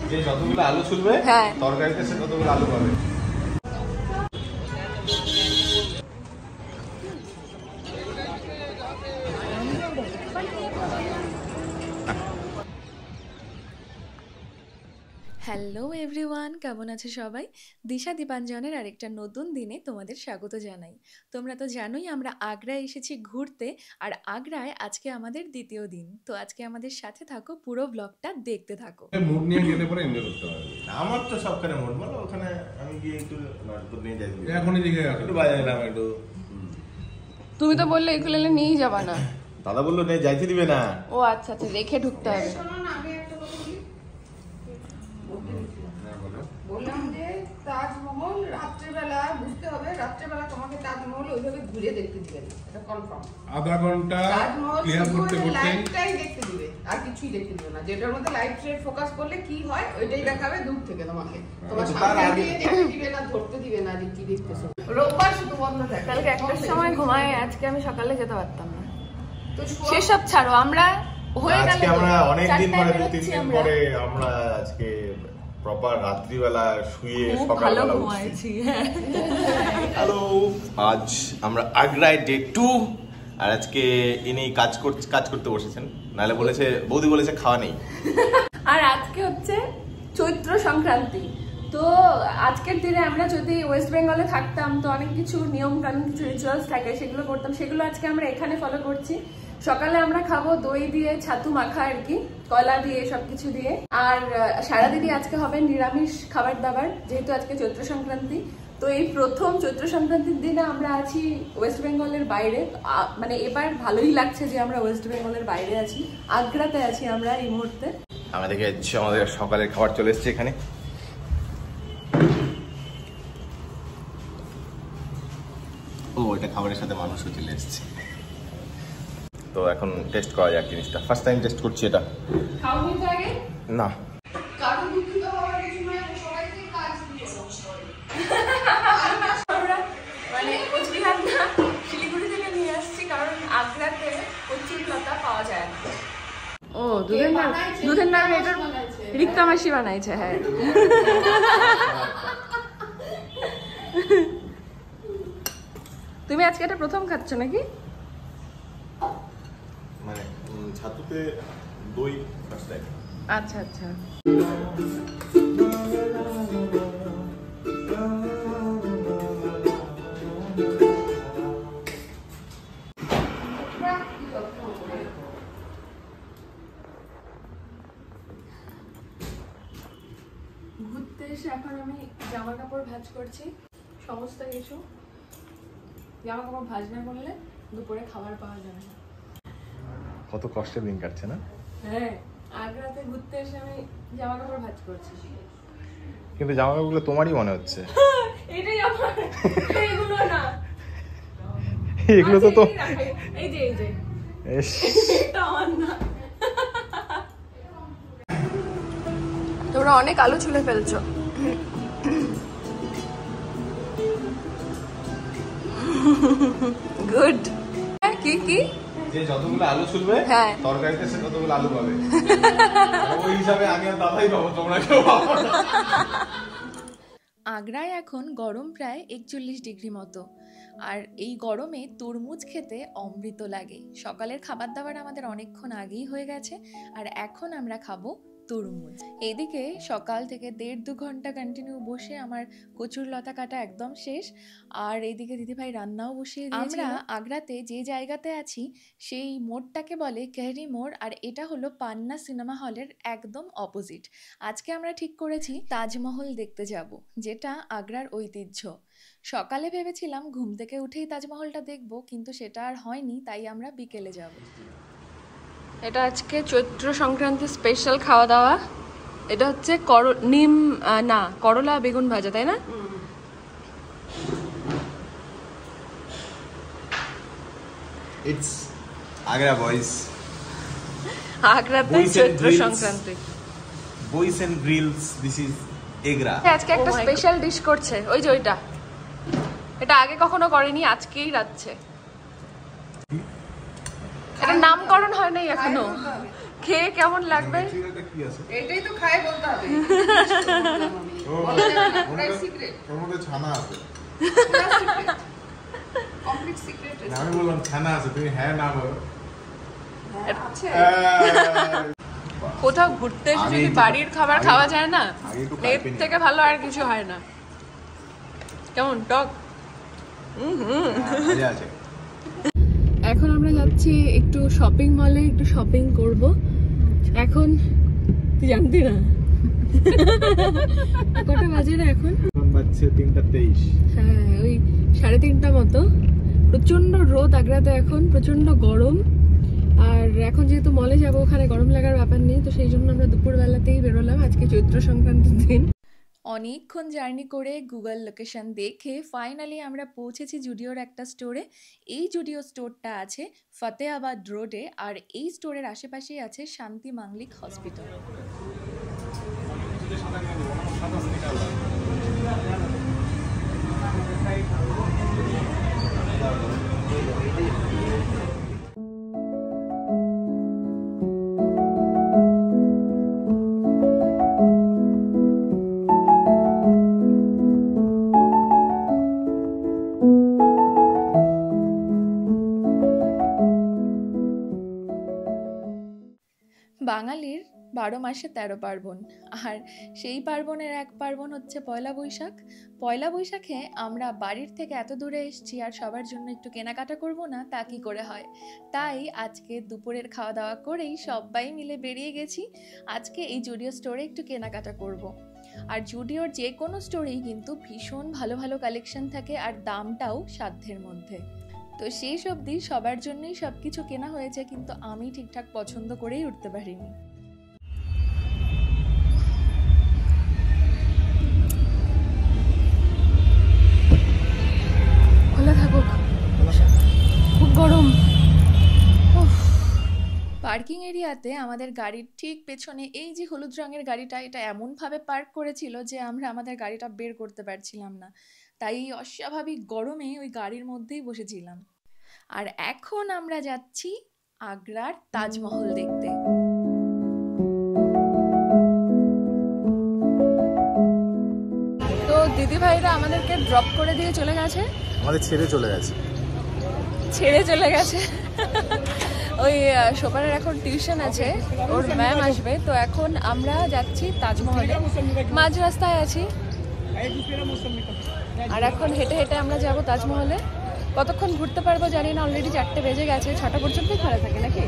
যে যতগুলো আলু ছুলবে তরকারিতে সে ততগুলো আলু পাবে। হ্যালো এভরিওয়ান, কেমন আছে সবাই? দিশা দীপাঞ্জনের আরেকটা নতুন দিনে তোমাদের স্বাগত জানাই। তোমরা তো জানোই আমরা আগ্রায় এসেছি ঘুরতে, আর আগ্রায় আজকে আমাদের দ্বিতীয় দিন। তো আজকে আমাদের সাথে থাকো, পুরো ব্লগটা দেখতে থাকো। মুড নিয়ে গেলে পরে এনজয় করতে হবে। আমার তো সবখানে মুড, মানে ওখানে আমি গিয়ে একটু নাটক নিয়ে যাই, এখনই দিকে একটু বাজাইলাম একটু। তুমি তো বললে উকুলেলে নিয়েই যাবা না। দাদা বললো নেই, যাইতে দিবে না। ও আচ্ছা আচ্ছা, রেখে ঢুকতে হবে। বললাম যে তাজমহল রাত্রেবেলা বুঝতে হবে, রাত্রেবেলা তোমাকে তাজমহল ওইভাবে ঘুরে দেখতে দিবে না, এটা কনফার্ম। আধা ঘন্টা ক্লিয়ার করতে করতে লাইটটাই দেখতে দিবে, আর কিছুই দেখতে দিবে না। যেটার মধ্যে লাইট রে ফোকাস করলে কি হয় ওইটাই দেখাবে দূর থেকে তোমাকে। তোমার সামনে দিয়ে দেখতে দিবে না, ধরতে দিবে না যে কি দেখতেছো। রোববার শুধু বন্ধ থাকে। কালকে একটার সময় ঘুমায়, আজকে আমি সকালে যেতে পারতাম না। তো সেসব ছাড়ো, আমরা হয়ে গেল। আজকে আমরা অনেক দিন পরে, 2-3 দিন পরে আমরা আজকে প্রপার রাত্রিবেলা শুয়ে সকালবেলা উঠছি। হ্যালো, আজ আমরা আগ্রায় ডে 2, আর আজকে ইনি কাজ করতে বসেছেন। নাহলে বলেছে, বৌদি বলেছে খাওয়া নেই। আর আজকে হচ্ছে চৈত্র সংক্রান্তি। তো আজকের দিনে আমরা যদি ওয়েস্ট বেঙ্গলে থাকতাম তো অনেক কিছু নিয়ম কানুন, কিছু রিচুয়ালস থাকে, সেগুলো করতাম। সেগুলো আজকে আমরা এখানে ফলো করছি। সকালে আমরা খাবো দই দিয়ে ছাতু মাখা, আর কি কলা দিয়ে সবকিছু দিয়ে। আর সারাদিনই আজকে হবে নিরামিষ খাবার দাবার, যেহেতু আজকে চৈত্র সংক্রান্তি। তো এই প্রথম চৈত্র সংক্রান্তির দিনে আমরা আছি ওয়েস্ট বেঙ্গলের বাইরে। মানে এবার ভালোই লাগছে যে আমরা ওয়েস্ট বেঙ্গলের বাইরে আছি, আগ্রাতে আছি আমরা এই মুহূর্তে। আমাদের সকালের খাবার চলে এসছে এখানে। ও, এটা খাবারের সাথে মানুষও চলে এসছে। তো এখন টেস্ট করা যাক জিনিসটা। ফার্স্ট টাইম টেস্ট করছি এটা। খাওনি তো আগে? না, কারণ দুঃখিত হওয়ার কিছু নয়, সবাইকে কাজ দিয়ে মানে কোচবিহার না, শিলিগুড়ি থেকে নিয়ে আসছি, কারণ আগ্রাতে কচুর লতা পাওয়া যায় না। ও, দুধের নাম এটা রিক্তা মাসি বানাইছে। হ্যাঁ, তুমি আজকে এটা প্রথম খাচ্ছ নাকি? মানে ছাতুতে দই ফার্স্ট টাইম। আচ্ছা আচ্ছা। ঘুরতে এসে এখন আমি জামা কাপড় ভাঁজ করছি, সমস্ত কিছু। জামা কাপড় ভাঁজ না করলে দুপুরে খাবার পাওয়া যাবে না। কত কষ্টের দিন কাটছে না? হ্যাঁ, আগ্রাতে ঘুরতে এসে আমি জামা কাপড় ভাঁজ করছি। কিন্তু জামা কাপড়গুলো তোমারই মনে হচ্ছে। এটাই আমার, এগুলো না, এগুলো তো এই যে এটা আমার না। তোমরা অনেক আলু ছুলে ফেলছো। গুড। কি কি? যে যতগুলো আলু ছুলবে তরকারিতে সে ততগুলো আলু পাবে। ওই হিসাবে আমি আর দাদাই পাবো, তোমরা কেউ পাবো না। আগ্রায় এখন গরম প্রায় 41 ডিগ্রি মতো, আর এই গরমে তরমুজ খেতে অমৃত লাগে। সকালের খাবার দাবার আমাদের অনেকক্ষণ আগেই হয়ে গেছে, আর এখন আমরা খাবো তরমুজ। এদিকে সকাল থেকে 1.5-2 ঘন্টা কন্টিনিউ বসে আমার কচুর লতা কাটা একদম শেষ, আর এইদিকে দিদিভাই রান্নাও বসিয়ে দিয়েছে। আমরা আগ্রাতে যে জায়গাতে আছি সেই মোড়টাকে বলে কেহরি মোড়, আর এটা হলো পান্না সিনেমা হলের একদম অপোজিট। আজকে আমরা ঠিক করেছি তাজমহল দেখতে যাব, যেটা আগ্রার ঐতিহ্য। সকালে ভেবেছিলাম ঘুম থেকে উঠেই তাজমহলটা দেখব, কিন্তু সেটা আর হয়নি, তাই আমরা বিকেলে যাব। এটা আজকে চৈত্র সংক্রান্তি স্পেশাল খাওয়া দাওয়া। এটা হচ্ছে করলা বেগুন ভাজা, তাই না? It's Agra boys. আগ্রাতে Chaitra Sankranti. Boys and grills, this is Egra. আজকে একটা স্পেশাল ডিশ করছে, ওই যে ওইটা। এটা আগে কখনো করেনি, আজকেই রাঁধছে। এটা নামকরণ হয় নাই এখনো, খেয়ে কেমন লাগবে এটাই তো খাই বলতে হবে। ছানা আছে, আমি বললাম ছানা আছে, তুমি হ্যাঁ না বলো। কোথাও ঘুরতে এসে যদি বাড়ির খাবার খাওয়া যায় না, এর থেকে ভালো আর কিছু হয় না। কেমন টক? এখন আমরা যাচ্ছি একটু শপিং মলে, একটু শপিং করব। এখন তুই জানতি না কটা বাজে না? এখন বাজছে 3:23। হ্যাঁ, ওই 3:30 মতো। প্রচন্ড রোদ আগ্রাতে, এখন প্রচন্ড গরম। আর এখন যেহেতু মলে যাবো, ওখানে গরম লাগার ব্যাপার নেই, তো সেই জন্য আমরা দুপুরবেলাতেই বেরোলাম। আজকে চৈত্র সংক্রান্তির দিন। অনেকক্ষণ জার্নি করে গুগল লোকেশন দেখে ফাইনালি আমরা পৌঁছেছি জুডিওর একটা স্টোরে। এই জুডিও স্টোরটা আছে ফতেহাবাদ রোডে, আর এই স্টোরের আশেপাশেই আছে শান্তি মাঙ্গলিক হসপিটাল। বাঙালির 12 মাসে 13 পার্বণ, আর সেই পার্বণের এক পার্বণ হচ্ছে পয়লা বৈশাখ। পয়লা বৈশাখে আমরা বাড়ির থেকে এত দূরে এসেছি, আর সবার জন্য একটু কেনাকাটা করব না তা কি করে হয়। তাই আজকে দুপুরের খাওয়া দাওয়া করেই সবাই মিলে বেরিয়ে গেছি। আজকে এই জুডিও স্টোরে একটু কেনাকাটা করব। আর জুডিওর যে কোনো স্টোরেই কিন্তু ভীষণ ভালো ভালো কালেকশন থাকে, আর দামটাও সাধ্যের মধ্যে। তো সেই অবধি সবার জন্যই সব কিছু কেনা হয়েছে, কিন্তু আমি ঠিকঠাক পছন্দ করেই উঠতে পারিনি। খোলা থাকুক, খুব গরম। পার্কিং এরিয়াতে আমাদের গাড়ির ঠিক পেছনে এই যে হলুদ রঙের গাড়িটা, এটা এমনভাবে পার্ক করেছিল যে আমরা আমাদের গাড়িটা বের করতে পারছিলাম না। তাই অস্বাভাবিক গরমে ওই গাড়ির মধ্যেই বসেছিলাম। আর এখন আমরা যাচ্ছি আগ্রার তাজমহল দেখতে। তো দিদি ভাইরা আমাদেরকে ড্রপ করে দিয়ে চলে গেছে, আমাদের ছেড়ে চলে গেছে। ওই সোপারের এখন টিউশন আছে, ওর ম্যাম আসবে। তো এখন আমরা যাচ্ছি তাজমহলে, মাঝ রাস্তায় আছি। আর এখন হেঁটে হেঁটে আমরা যাব তাজমহলে। কতক্ষণ ঘুরতে পারবো জানি না, অলরেডি 4টে বেজে গেছে। 6টা পর্যন্তই খোলা থাকে নাকি?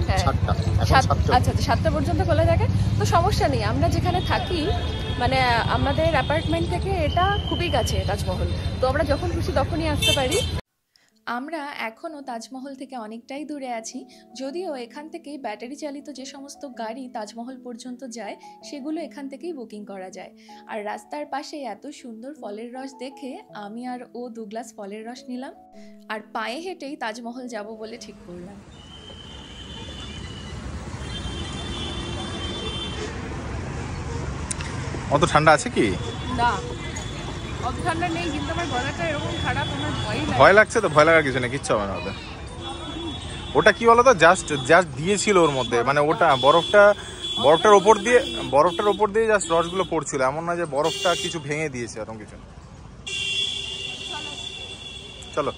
হ্যাঁ, আচ্ছা, 7টা পর্যন্ত খোলা থাকে। তো সমস্যা নেই, আমরা যেখানে থাকি মানে আমাদের অ্যাপার্টমেন্ট থেকে এটা খুবই কাছে তাজমহল, তো আমরা যখন খুশি তখনই আসতে পারি। আমরা এখনও তাজমহল থেকে অনেকটাই দূরে আছি, যদিও এখান থেকেই ব্যাটারি চালিত যে সমস্ত গাড়ি তাজমহল পর্যন্ত যায় সেগুলো এখান থেকেই বুকিং করা যায়। আর রাস্তার পাশে এত সুন্দর ফলের রস দেখে আমি আর ও 2 গ্লাস ফলের রস নিলাম, আর পায়ে হেঁটেই তাজমহল যাব বলে ঠিক করলাম। অত ঠান্ডা আছে কি? না, অত ঠান্ডা নেই, কিন্তু আমার গলাটা এরকম খারাপ, আমার ভয় লাগছে। তো ভয় লাগার কিছু নেই, কিচ্ছু হবে না ওটা। ওটা কি বলতো, জাস্ট দিয়েছিল ওর মধ্যে, মানে ওটা বরফটার ওপর দিয়ে জাস্ট রসগুলো পড়ছিল, এমন না যে বরফটা কিছু ভেঙে দিয়েছে, এরকম কিছু। চলো।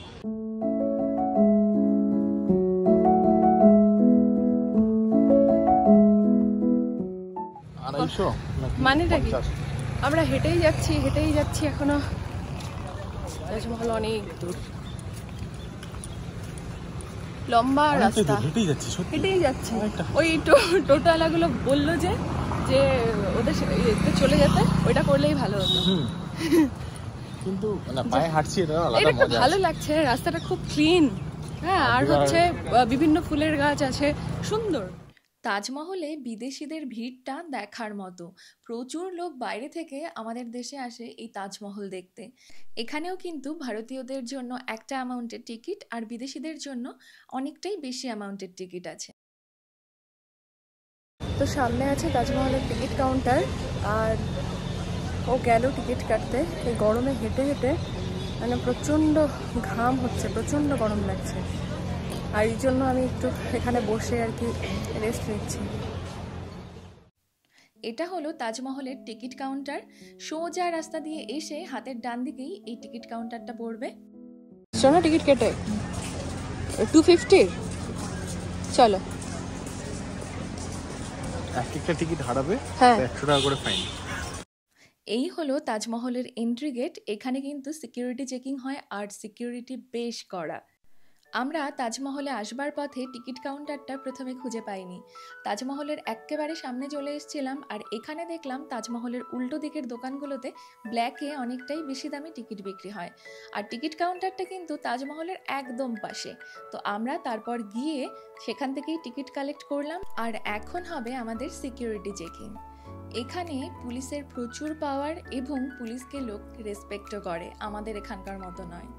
মানেটা কি? আমরা হেঁটেই যাচ্ছি এখনো। তাজমহল অনেক দূর, লম্বা রাস্তা, হেঁটেই যাচ্ছি। ওই টোটোওয়ালাগুলো বললো যে ওদের চলে যেতে, ওইটা করলেই ভালো হতো। কিন্তু পায়ে হাঁটছি, এটা ভালো লাগছে, রাস্তাটা খুব ক্লিন। হ্যাঁ, আর হচ্ছে বিভিন্ন ফুলের গাছ আছে, সুন্দর। তাজমহলে বিদেশিদের ভিড়টা দেখার মতো। প্রচুর লোক বাইরে থেকে আমাদের দেশে আসে এই তাজমহল দেখতে। এখানেও কিন্তু ভারতীয়দের জন্য একটা অ্যামাউন্টের টিকিট, আর বিদেশিদের জন্য অনেকটাই বেশি অ্যামাউন্টের টিকিট আছে। তো সামনে আছে তাজমহলের টিকিট কাউন্টার, আর ও গেল টিকিট কাটতে। এই গরমে হেঁটে হেঁটে মানে প্রচণ্ড ঘাম হচ্ছে, প্রচণ্ড গরম লাগছে। আর এই জন্য আমি একটু এখানে বসে আর কি রেস্ট নিচ্ছি। এটা হলো তাজমহলের টিকিট কাউন্টার। সোজা রাস্তা দিয়ে এসে হাতের ডান দিকেই এই টিকিট কাউন্টারটা পড়বে। শোনো টিকিট কেটে 250 চলো। একটা টিকিট হারাবে, হ্যাঁ 100 টাকা করে ফাইন। এই হলো তাজমহলের এন্ট্রি গেট। এখানে কিন্তু সিকিউরিটি চেকিং হয় আর সিকিউরিটি বেশ কড়া। আমরা তাজমহলে আসবার পথে টিকিট কাউন্টারটা প্রথমে খুঁজে পাইনি। তাজমহলের একেবারে সামনে চলে এসেছিলাম আর এখানে দেখলাম তাজমহলের উল্টো দিকের দোকানগুলোতে ব্ল্যাকে অনেকটাই বেশি দামে টিকিট বিক্রি হয়। আর টিকিট কাউন্টারটা কিন্তু তাজমহলের একদম পাশে। তো আমরা তারপর গিয়ে সেখান থেকেই টিকিট কালেক্ট করলাম। আর এখন হবে আমাদের সিকিউরিটি চেকিং। এখানে পুলিশের প্রচুর পাওয়ার এবং পুলিশকে লোক রেসপেক্টও করে, আমাদের এখানকার মতো নয়।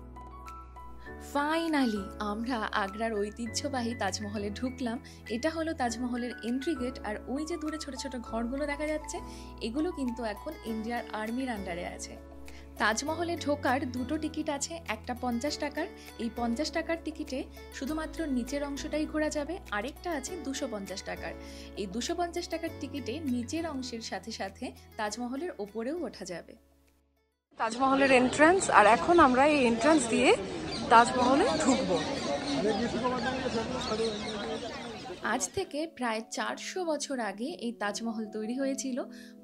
ফাইনালি আমরা আগ্রার ঐতিহ্যবাহী তাজমহলে ঢুকলাম। এটা হলো তাজমহলের এন্ট্রি গেট। আর ওই যে দূরে ছোট ছোট ঘরগুলো দেখা যাচ্ছে, এগুলো কিন্তু এখন ইন্ডিয়ার আর্মির আন্ডারে আছে। তাজমহলে ঢোকার দুটো টিকিট আছে, একটা 50 টাকার। এই 50 টাকার টিকিটে শুধুমাত্র নিচের অংশটাই ঘোরা যাবে, আরেকটা আছে 250 টাকার। এই 250 টাকার টিকিটে নিচের অংশের সাথে সাথে তাজমহলের ওপরেও ওঠা যাবে। তাজমহলের এন্ট্রান্স, আর এখন আমরা এই এন্ট্রান্স দিয়ে তাজমহলে ঢুকবো। আজ থেকে প্রায় 400 বছর আগে এই তাজমহল তৈরি হয়েছিল।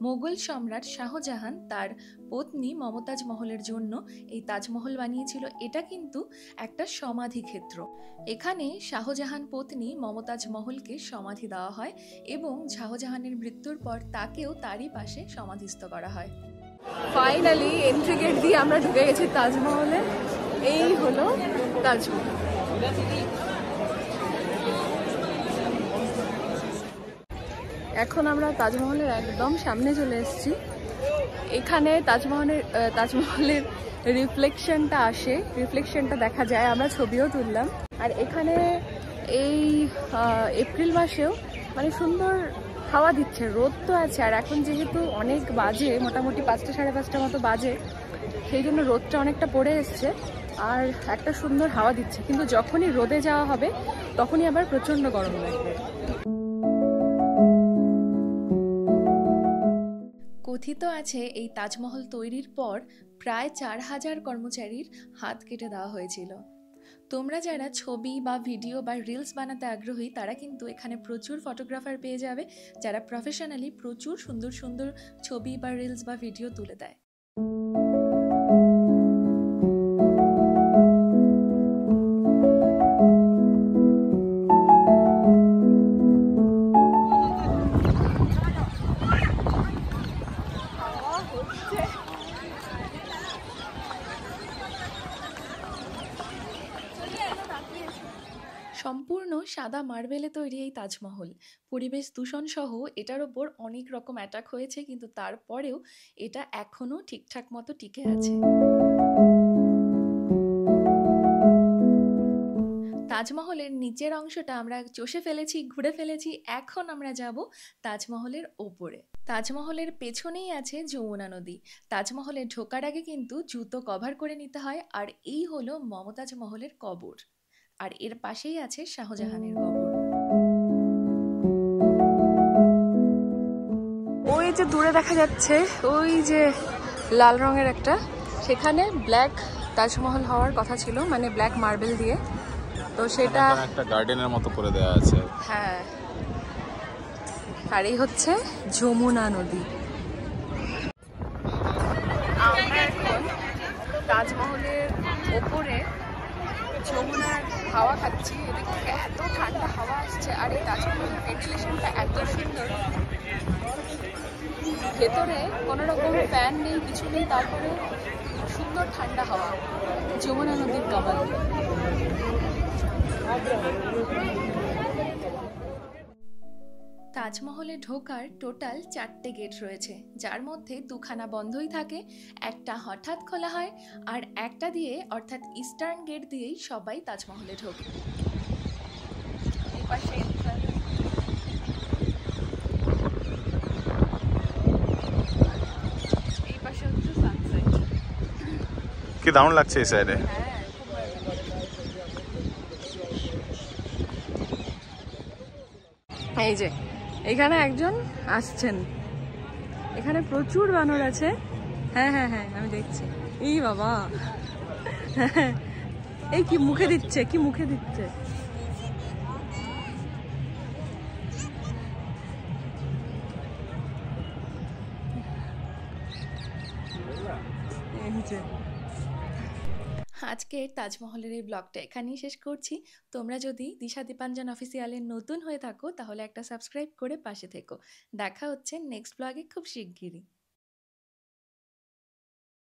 মোগল সম্রাট শাহজাহান তার পত্নী মমতাজ মহলের জন্য এই তাজমহল বানিয়েছিল। এটা কিন্তু একটা সমাধি ক্ষেত্র। এখানে শাহজাহান পত্নী মমতাজ মহলকে সমাধি দেওয়া হয় এবং শাহজাহানের মৃত্যুর পর তাকেও তারই পাশে সমাধিস্থ করা হয়। ফাইনালি এন্ট্রি গেট দিয়ে আমরা ঢুকে গেছি তাজমহলে। এই হলো তাজমহল। এখন আমরা তাজমহলের একদম সামনে চলে এসেছি। এখানে তাজমহলের রিফ্লেকশনটা আসে, রিফ্লেকশনটা দেখা যায়, আমরা ছবিও তুললাম। আর এখানে এই এপ্রিল মাসেও মানে সুন্দর হাওয়া দিচ্ছে, রোদ তো আছে। আর এখন যেহেতু অনেক বাজে, মোটামুটি 5টা সাড়ে 5টা মতো বাজে, সেই জন্য রোদটা অনেকটা পড়ে এসছে আর একটা সুন্দর হাওয়া দিচ্ছে। কিন্তু যখনই রোদে যাওয়া হবে তখনই আবার প্রচণ্ড গরম লাগবে। কথিত আছে এই তাজমহল তৈরির পর প্রায় 4000 কর্মচারীর হাত কেটে দেওয়া হয়েছিল। তোমরা যারা ছবি বা ভিডিও বা রিলস বানাতে আগ্রহী, তারা কিন্তু এখানে প্রচুর ফটোগ্রাফার পেয়ে যাবে, যারা প্রফেশনালি প্রচুর সুন্দর সুন্দর ছবি বা রিলস বা ভিডিও তুলে দেয়। সম্পূর্ণ সাদা মার্বেলে তৈরি এই তাজমহল। পরিবেশ দূষণ সহ এটার ওপর অনেক রকম অ্যাটাক হয়েছে, কিন্তু তারপরেও এটা এখনো ঠিকঠাক মতো টিকে আছে। তাজমহলের নিচের অংশটা আমরা চষে ফেলেছি, ঘুরে ফেলেছি। এখন আমরা যাব তাজমহলের ওপরে। তাজমহলের পেছনেই আছে যমুনা নদী। তাজমহলে ঢোকার আগে কিন্তু জুতো কভার করে নিতে হয়। আর এই হলো মমতাজ মহলের কবর, আর এর পাশেই আছে শাহজাহানের কবর। ওই যে দূরে দেখা যাচ্ছে ওই যে লাল রঙের একটা, সেখানে ব্ল্যাক তাজমহল হওয়ার কথা ছিল, মানে ব্ল্যাক মার্বেল দিয়ে। তো সেটা একটা গার্ডেনের মতো করে দেওয়া আছে। হ্যাঁ, আর এই হচ্ছে যমুনা নদী। আমরা এখন তাজমহলের ওপরে যমুনার হাওয়া খাচ্ছি। এদিকে এত ঠান্ডা হাওয়া আসছে, আর এই তাজমহলের ভেন্টিলেশনটা এত সুন্দর। ভেতরে কোনো রকম ফ্যান নেই, কিছু নেই, তারপরে সুন্দর ঠান্ডা হাওয়া। যমুনা নদীর কাবাল। তাজমহলে ঢোকার টোটাল 4টে গেট রয়েছে, যার মধ্যে 2খানা বন্ধই থাকে, একটা হঠাৎ খোলা হয়, আর একটা দিয়ে অর্থাৎ ইস্টার্ন গেট দিয়েই সবাই তাজমহলে ঢোকে। এই পাশে হচ্ছে সানসেট। কি দারুণ লাগছে এই সাইডে। এই যে এখানে একজন আসছেন, এখানে প্রচুর বানর আছে। হ্যাঁ হ্যাঁ হ্যাঁ আমি দেখছি। এই বাবা, এই কি মুখে দিচ্ছে, কি মুখে দিচ্ছে। আজকের তাজমহলের এই ব্লগটা এখানেই শেষ করছি। তোমরা যদি দিশা দীপাঞ্জন অফিসিয়ালের নতুন হয়ে থাকো তাহলে একটা সাবস্ক্রাইব করে পাশে থেকো। দেখা হচ্ছে নেক্সট ব্লগে খুব শিগগিরই।